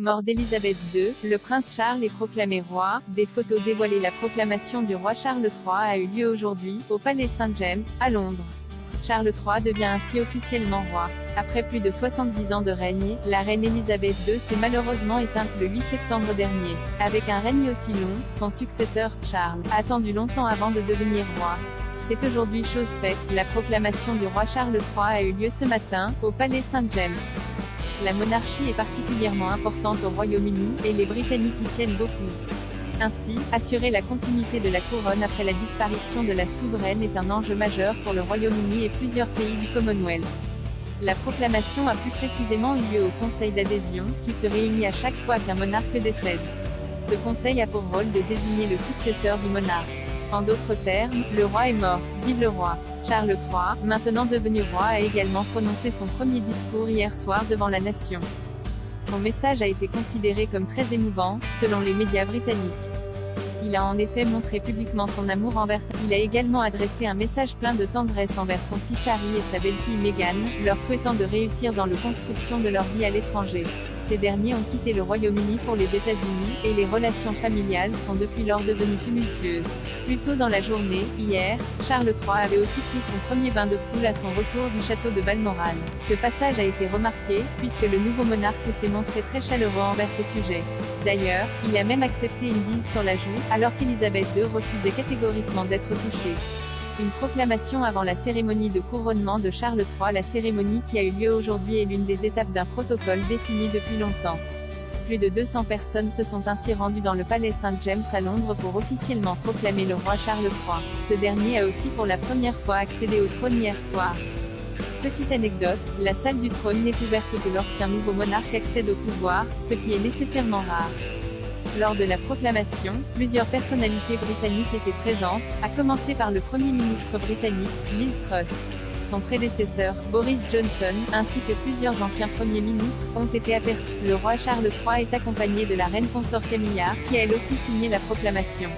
Mort d'Élisabeth II, le prince Charles est proclamé roi. Des photos dévoilées. La proclamation du roi Charles III a eu lieu aujourd'hui, au palais St. James, à Londres. Charles III devient ainsi officiellement roi. Après plus de 70 ans de règne, la reine Élisabeth II s'est malheureusement éteinte le 8 septembre dernier. Avec un règne aussi long, son successeur, Charles, a attendu longtemps avant de devenir roi. C'est aujourd'hui chose faite. La proclamation du roi Charles III a eu lieu ce matin, au palais St. James. La monarchie est particulièrement importante au Royaume-Uni, et les Britanniques y tiennent beaucoup. Ainsi, assurer la continuité de la couronne après la disparition de la souveraine est un enjeu majeur pour le Royaume-Uni et plusieurs pays du Commonwealth. La proclamation a plus précisément eu lieu au Conseil d'adhésion, qui se réunit à chaque fois qu'un monarque décède. Ce conseil a pour rôle de désigner le successeur du monarque. En d'autres termes, le roi est mort, vive le roi. Charles III, maintenant devenu roi, a également prononcé son premier discours hier soir devant la nation. Son message a été considéré comme très émouvant, selon les médias britanniques. Il a en effet montré publiquement son amour envers sa... Il a également adressé un message plein de tendresse envers son fils Harry et sa belle-fille Meghan, leur souhaitant de réussir dans la construction de leur vie à l'étranger. Ces derniers ont quitté le Royaume-Uni pour les États-Unis, et les relations familiales sont depuis lors devenues tumultueuses. Plus tôt dans la journée, hier, Charles III avait aussi pris son premier bain de foule à son retour du château de Balmoral. Ce passage a été remarqué, puisque le nouveau monarque s'est montré très chaleureux envers ses sujets. D'ailleurs, il a même accepté une bise sur la joue, alors qu'Élisabeth II refusait catégoriquement d'être touchée. Une proclamation avant la cérémonie de couronnement de Charles III. La cérémonie qui a eu lieu aujourd'hui est l'une des étapes d'un protocole défini depuis longtemps. Plus de 200 personnes se sont ainsi rendues dans le palais St. James à Londres pour officiellement proclamer le roi Charles III. Ce dernier a aussi pour la première fois accédé au trône hier soir. Petite anecdote, la salle du trône n'est ouverte que lorsqu'un nouveau monarque accède au pouvoir, ce qui est nécessairement rare. Lors de la proclamation, plusieurs personnalités britanniques étaient présentes, à commencer par le Premier ministre britannique, Liz Truss. Son prédécesseur, Boris Johnson, ainsi que plusieurs anciens premiers ministres, ont été aperçus. Le roi Charles III est accompagné de la reine consort Camilla, qui a elle aussi signé la proclamation.